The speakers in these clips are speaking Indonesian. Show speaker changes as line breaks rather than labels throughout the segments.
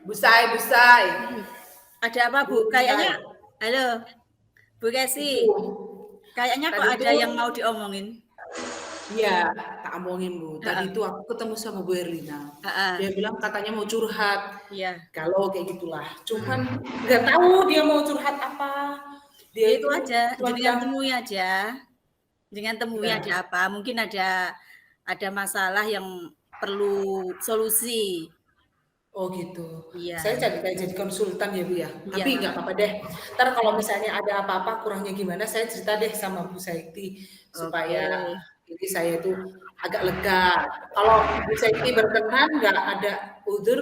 Busai.
Ada apa, Bu? Kayaknya, halo, Bu Kesi.
Itu.
Kayaknya kok
Tadi
ada
tuh,
yang mau diomongin.
iya, tak omongin Bu. Tadi
Heeh,
tuh aku ketemu sama Bu Herlina.
heeh,
Dia bilang katanya mau curhat.
iya.
Kalau kayak gitulah. Cuman nggak tahu dia mau curhat apa. Dia
Itu
itu
aja,
cuma
jenengan
bilang,
temui aja. Jenengan temui
ya,
ada apa? Mungkin ada masalah yang perlu solusi.
oh gitu. Saya
Iya,
jadi kayak jadi konsultan ya Bu ya.
iya.
Tapi nggak apa-apa deh. Ntar kalau misalnya ada apa-apa kurangnya gimana, saya cerita deh sama Bu Saiti
Oke.
supaya ini saya itu agak lega. Kalau Bu Saiti berkenan nggak ada udur,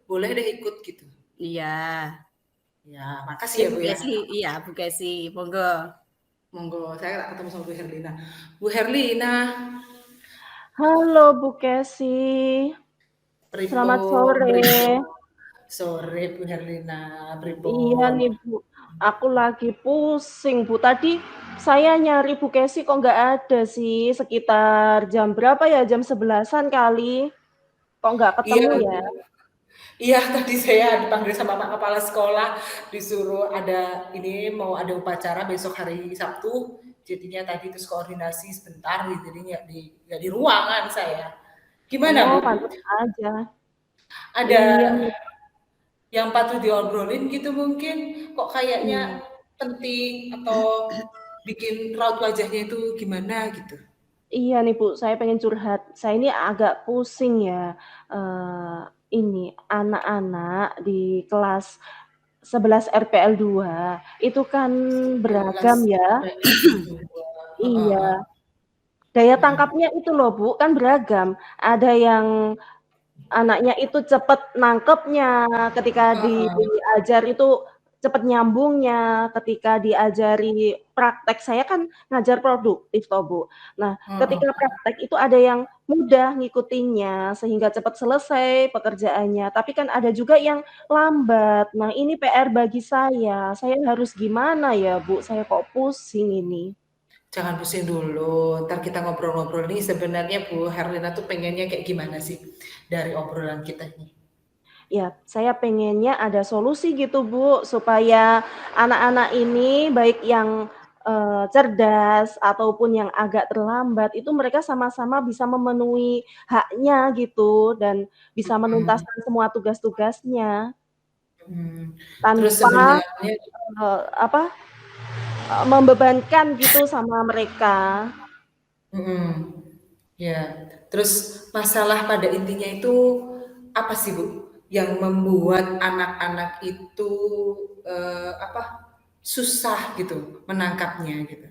boleh deh ikut gitu.
Iya.
Ya, makasih
Oke,
ya
Bu
Bu ya.
Kesi. Iya, Bu Kesi. Monggo.
Monggo, saya tak ketemu sama Bu Herlina. Bu Herlina,
Halo Bu Kesi, selamat
pripun,
sore.
pripun. Sore Bu Herlina,
Iya
pripun.
nih Bu, aku lagi pusing Bu. Tadi saya nyari Bu Kesi kok nggak ada sih, sekitar jam berapa ya? Jam 11-an kali. Kok nggak
Iya,
ketemu ya?
iya, tadi saya dipanggil sama Pak Kepala Sekolah, disuruh ada ini mau ada upacara besok hari Sabtu, jadinya tadi terus koordinasi sebentar, jadi nggak di ruangan saya. Gimana
Oh,
Bu?
pantes aja.
Ada
Iya nih,
yang patut diobrolin gitu mungkin? Kok
iya.
kayaknya penting atau bikin raut wajahnya itu gimana gitu?
Iya nih Bu, saya pengen curhat. Saya ini agak pusing ya, eee, ini anak-anak di kelas 11 RPL 2 itu kan
11
beragam ya.
RPL 2. Heeh,
Iya,
heeh.
daya
Mhm.
tangkapnya itu loh Bu, kan beragam. Ada yang anaknya itu cepet nangkepnya, ketika
Heeh,
diajar itu cepet nyambungnya, ketika diajari praktek saya kan ngajar produktif toh, Bu. Nah,
heeh.
ketika praktek itu ada yang mudah ngikutinnya, sehingga cepet selesai pekerjaannya, tapi kan ada juga yang lambat. Nah, ini PR bagi saya harus gimana ya, Bu? Saya kok pusing ini.
Jangan pusing dulu, entar kita ngobrol-ngobrol nih sebenarnya Bu Herlina tuh pengennya kayak gimana sih dari obrolan kita ini?
Ya, saya pengennya ada solusi gitu, Bu, supaya anak-anak ini baik yang, cerdas ataupun yang agak terlambat, itu mereka sama-sama bisa memenuhi haknya gitu dan bisa
Mhm,
menuntaskan semua tugas-tugasnya
mhm. Terus
tanpa,
sebenarnya
apa, membebankan gitu sama mereka.
mhm, ya. Terus masalah pada intinya itu apa sih Bu, yang membuat anak-anak itu, apa, susah gitu menangkapnya gitu?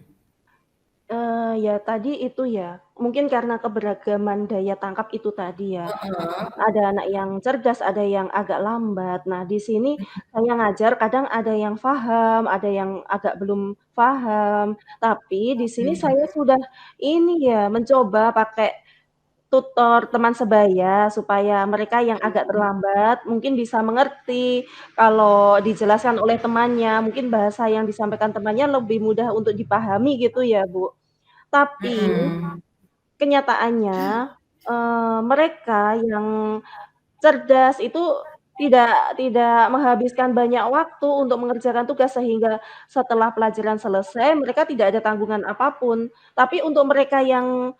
Ya tadi itu ya, mungkin karena keberagaman daya tangkap itu tadi ya.
Heeh,
Ada anak yang cerdas, ada yang agak lambat. Nah, di sini saya ngajar kadang ada yang paham, ada yang agak belum paham. Tapi di sini
mhm,
saya sudah ini ya, mencoba pakai tutor teman sebaya supaya mereka yang agak terlambat mungkin bisa mengerti kalau dijelaskan oleh temannya, mungkin bahasa yang disampaikan temannya lebih mudah untuk dipahami gitu ya, Bu. Tapi
mhm,
kenyataannya, mereka yang cerdas itu tidak menghabiskan banyak waktu untuk mengerjakan tugas sehingga setelah pelajaran selesai mereka tidak ada tanggungan apapun. Tapi untuk mereka yang,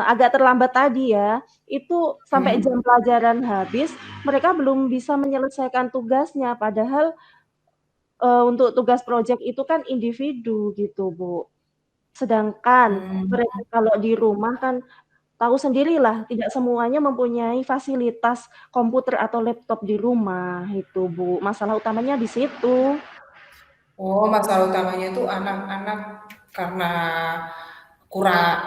agak terlambat tadi ya, itu sampai
mhm,
jam pelajaran habis mereka belum bisa menyelesaikan tugasnya. Padahal, untuk tugas project itu kan individu gitu, Bu. Sedangkan
mmm.
mereka kalau di rumah kan tahu sendirilah, tidak semuanya mempunyai fasilitas komputer atau laptop di rumah, itu, Bu. Masalah utamanya di situ.
Oh, masalah utamanya tuh anak-anak karena kurang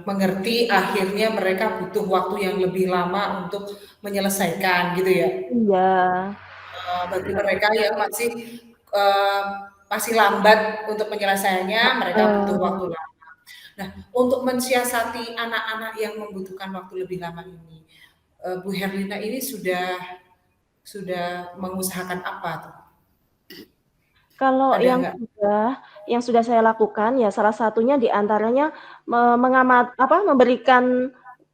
mengerti, akhirnya mereka butuh waktu yang lebih lama untuk menyelesaikan gitu ya.
Iya,
Bagi mereka yang eee, masih lambat untuk penyelesaiannya, mereka butuh
heeh.
waktu lama. Nah, untuk mensiasati anak-anak yang membutuhkan waktu lebih lama ini, Bu Herlina ini sudah mengusahakan apa tuh?
Kalau
Ada nggak?
yang sudah saya lakukan, ya salah satunya di antaranya memberikan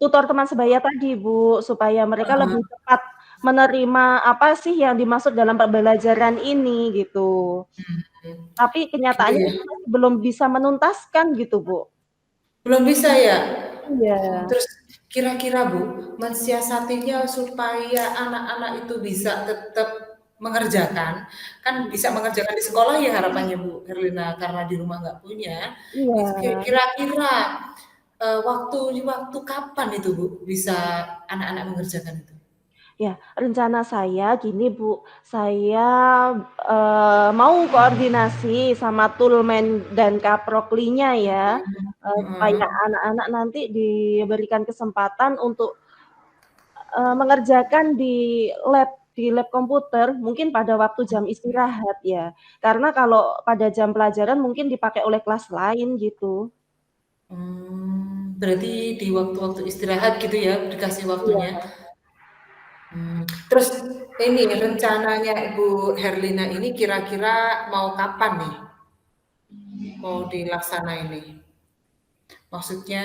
tutor teman sebaya tadi, Bu, supaya mereka
Heeh,
lebih cepat menerima apa sih yang dimaksud dalam pembelajaran ini gitu.
Mhm.
Tapi
Gitu
kenyataannya
ya?
itu masih belum bisa menuntaskan gitu, Bu.
Belum bisa ya? Oh,
Iya,
terus kira-kira Bu, mensiasatinya supaya anak-anak itu bisa tetap mengerjakan, kan bisa mengerjakan di sekolah ya harapannya Bu Herlina, karena di rumah nggak punya,
iya.
kira-kira, waktu kapan itu Bu, bisa anak-anak mengerjakan itu?
Ya, rencana saya gini, Bu, saya, mau koordinasi sama Tulmen dan Kaproklinya ya, supaya
Heeh.
anak-anak nanti diberikan kesempatan untuk, mengerjakan di lab komputer mungkin pada waktu jam istirahat ya. Karena kalau pada jam pelajaran mungkin dipakai oleh kelas lain gitu.
Berarti di waktu-waktu istirahat gitu ya, dikasih waktunya?
Iya.
Terus ini rencananya Ibu Herlina ini kira-kira mau kapan nih, mau dilaksana ini? Maksudnya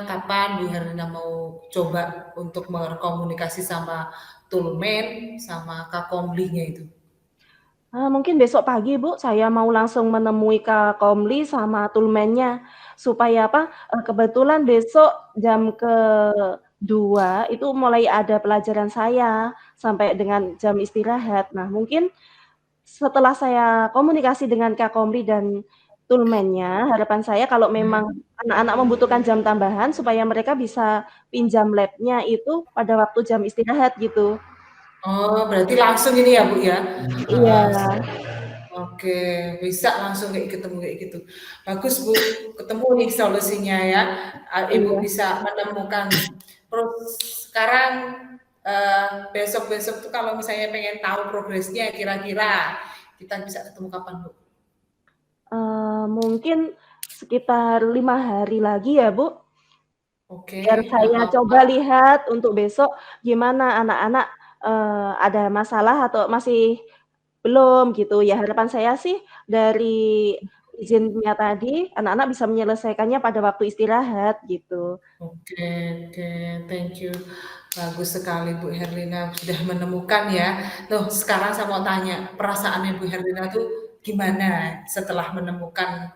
kapan Bu Herlina mau coba untuk berkomunikasi sama Tulmen, sama Kakomlinya itu?
Mungkin besok pagi, Bu, saya mau langsung menemui Kak Komli sama Tulmennya, supaya apa, kebetulan besok jam ke-2 itu mulai ada pelajaran saya, sampai dengan jam istirahat. Nah, mungkin setelah saya komunikasi dengan Kak Komli dan Tulmennya, harapan saya kalau memang
Mhm.
anak-anak membutuhkan jam tambahan supaya mereka bisa pinjam lab-nya itu pada waktu jam istirahat gitu.
Oh, berarti langsung ini ya, Bu, ya?
Iya,
Heeh. Oke, bisa langsung kayak gitu. Bagus Bu, ketemu nih solusinya ya. Ibu
iya.
bisa menemukan. Terus sekarang besok-besok tuh kalau misalnya pengen tahu progresnya kira-kira kita bisa ketemu kapan Bu?
Mungkin sekitar 5 hari lagi ya, Bu,
Oke,
biar
nggak
saya
apa-apa.
coba lihat untuk besok gimana anak-anak, ada masalah atau masih belum gitu. Ya harapan saya sih dari izinnya tadi, anak-anak bisa menyelesaikannya pada waktu istirahat gitu.
Oke, oke, thank you. Bagus sekali Bu Herlina sudah menemukan ya. Loh, sekarang saya mau tanya, perasaannya Bu Herlina tuh gimana setelah menemukan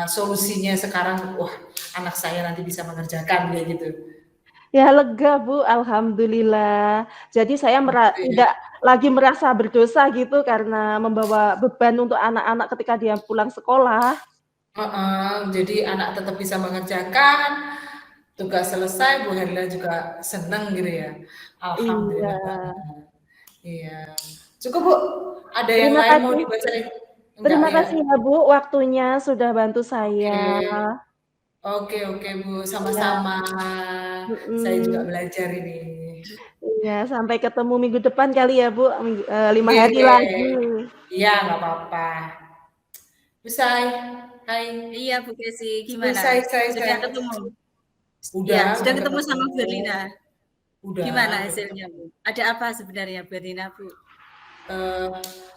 solusinya sekarang? Wah, anak saya nanti bisa mengerjakan kayak gitu.
Ya lega, Bu, alhamdulillah. Jadi saya
Oke.
tidak lagi merasa berdosa gitu karena membawa beban untuk anak-anak ketika dia pulang sekolah.
Heeh, jadi anak tetap bisa mengerjakan, tugas selesai, Bu Herlina juga senang gitu ya.
Iya.
Alhamdulillah banget. Iya. Cukup Bu, ada yang
Terima
lain mau
kasih
dibacain? Enggak
terima
ya?
kasih ya, Bu, waktunya sudah bantu saya.
Oke. Oke, oke Bu,
Iya,
sama-sama. Saya juga
mhm,
belajar ini.
iya, sampai ketemu minggu depan kali ya, Bu, 5
Oke,
hari
oke.
lagi.
Iya, nggak apa-apa. Usai. Hai.
Iya, Bu Kesi, gimana?
Selesai,
Sudah
saya.
ketemu? Iya, sudah
Udah
ketemu
ketemu.
sama Bu Erlina. Gimana
Udah ketemu.
hasilnya, Bu? Ada apa sebenarnya Bu Erlina, Bu?
Eh,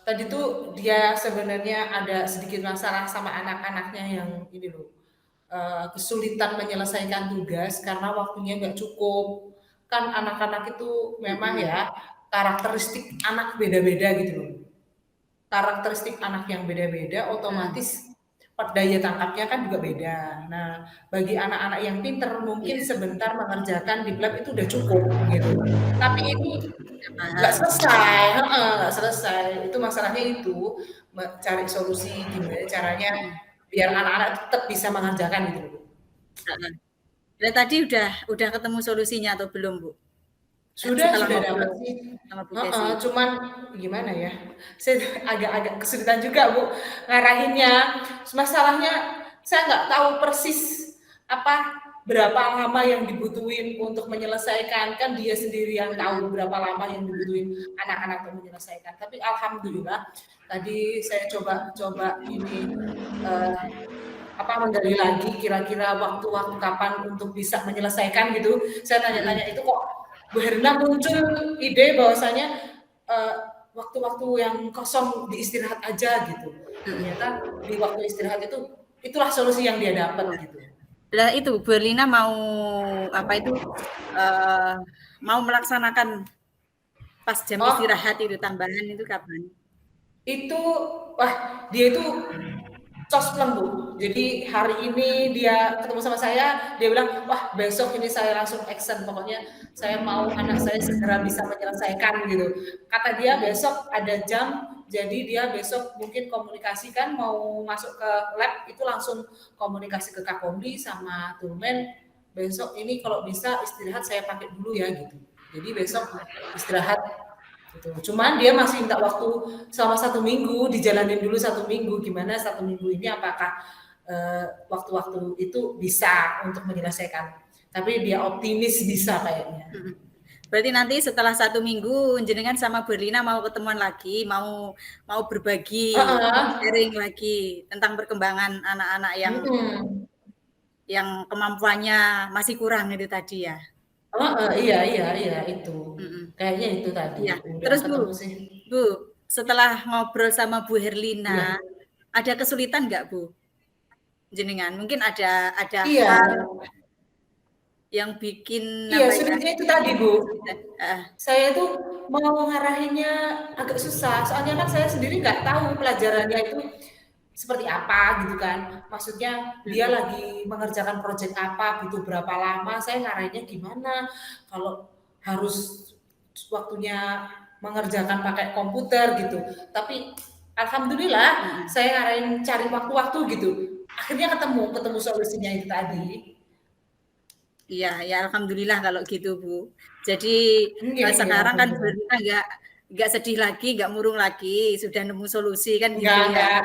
tadi tuh dia sebenarnya ada sedikit masalah sama anak-anaknya yang ini loh, kesulitan menyelesaikan tugas karena waktunya nggak cukup. Kan anak-anak itu memang
Mhm,
ya karakteristik anak beda-beda gitu loh. Karakteristik anak yang beda-beda
mhm,
otomatis daya tangkapnya kan juga beda. Nah, bagi anak-anak yang pinter mungkin
iya,
sebentar mengerjakan di lab itu udah cukup gitu. Tapi ini
udah
nggak
paham.
selesai, heeh, nggak selesai. Itu masalahnya itu cari solusi gimana caranya
Mhm,
biar anak-anak tetap bisa mengerjakan gitu.
heeh. Nah, tadi udah ketemu solusinya atau belum, Bu? Setelah
Sudah dapat
ngobrol
sih.
sama Bu
Heeh,
Kesi?
cuman gimana ya? Saya agak-agak kesulitan juga Bu ngarahinnya. Masalahnya saya nggak tahu persis apa berapa lama yang dibutuhin untuk menyelesaikan. Kan dia sendiri yang tahu
Mhm,
berapa lama yang dibutuhin anak-anak untuk menyelesaikan. Tapi alhamdulillah tadi saya coba ini eh, apa menggali lagi kira-kira waktu-waktu kapan untuk bisa menyelesaikan gitu. Saya
mhm,
tanya-tanya itu kok Bu Herna muncul ide bahwasanya eh, waktu-waktu yang kosong diistirahat aja gitu.
mhm.
Ternyata di waktu istirahat itu itulah solusi yang dia dapat
Iya.
gitu.
Lah itu Bu Erlina mau apa itu, eee, mau melaksanakan pas jam
Oh,
istirahat itu tambahan itu kapan?
itu wah dia itu cosplem Bu. Jadi hari ini dia ketemu sama saya, dia bilang, wah besok ini saya langsung action, pokoknya saya mau anak saya segera bisa menyelesaikan gitu. Kata dia besok ada jam, jadi dia besok mungkin komunikasikan mau masuk ke lab itu langsung komunikasi ke Kakomdi sama Tulmen. Besok ini kalau bisa istirahat saya pakai dulu ya gitu. Jadi besok istirahat gitu. Cuman dia masih minta waktu selama 1 minggu, dijalanin dulu 1 minggu, gimana 1 minggu ini apakah waktu-waktu itu bisa untuk menyelesaikan. Tapi dia optimis bisa kayaknya.
Berarti nanti setelah 1 minggu jenengan sama Berlina mau ketemuan lagi, mau berbagi, sharing lagi tentang perkembangan anak-anak yang kemampuannya masih kurang itu tadi ya.
Iya itu. Kayaknya itu tadi.
Iya.
Udah
Terus
ketemu sih.
Bu, setelah ngobrol sama Bu Herlina,
Iya.
ada kesulitan nggak Bu? Jenengan mungkin ada
Iya.
hal yang bikin
Iya, sulitnya itu tadi Bu.
Uh,
Saya tuh mau ngarahinnya agak susah, soalnya kan saya sendiri nggak tahu pelajarannya itu seperti apa gitu kan. Maksudnya dia lagi mengerjakan proyek apa, butuh berapa lama, saya ngarahinnya gimana. Kalau harus waktunya mengerjakan pakai komputer gitu. Tapi alhamdulillah saya ngarahin cari waktu-waktu gitu. Akhirnya ketemu solusinya itu tadi.
Iya, ya alhamdulillah kalau gitu Bu. Jadi
Iya,
sekarang kan
alhamdulillah.
Berlina nggak sedih lagi, nggak murung lagi, sudah nemu solusi kan gitu ya.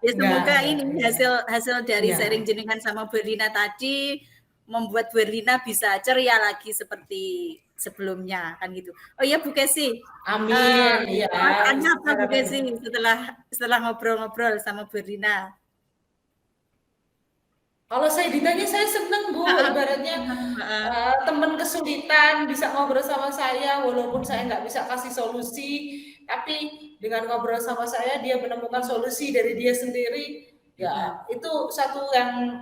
Ya semoga ini hasil dari sharing jenengan sama Berlina tadi membuat Berlina bisa ceria lagi seperti sebelumnya kan gitu. Oh iya Bu Kesi.
Amin. Iya.
Tanya apa Bu Kesi setelah ngobrol-ngobrol sama Berlina?
Kalau saya ditanya saya seneng Bu, ibaratnya teman kesulitan bisa ngobrol sama saya walaupun saya nggak bisa kasih solusi, tapi dengan ngobrol sama saya dia menemukan solusi dari dia sendiri, ya itu satu yang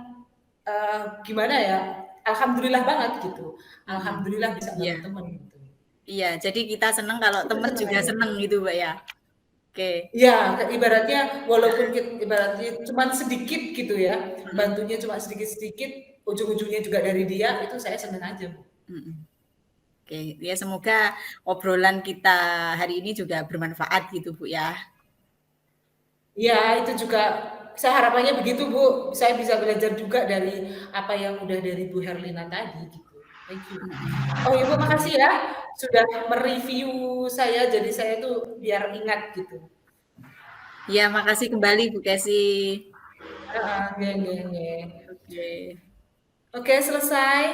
gimana ya, alhamdulillah banget gitu, alhamdulillah bisa dapat teman gitu.
Iya, jadi kita seneng kalau teman juga seneng gitu Mbak ya. Oke.
Ya, ibaratnya walaupun ibaratnya cuma sedikit gitu ya, bantunya cuma sedikit-sedikit, ujung-ujungnya juga dari dia, itu saya seneng aja Bu.
Oke, ya semoga obrolan kita hari ini juga bermanfaat gitu Bu ya.
Ya, itu juga saya harapannya begitu Bu, saya bisa belajar juga dari apa yang udah dari Bu Herlina tadi gitu. Thank you. Oh Ibu makasih ya sudah mereview saya, jadi saya tuh biar ingat gitu.
Ya, makasih kembali Bu Kesi.
Oke.
Oke.
Oke, selesai.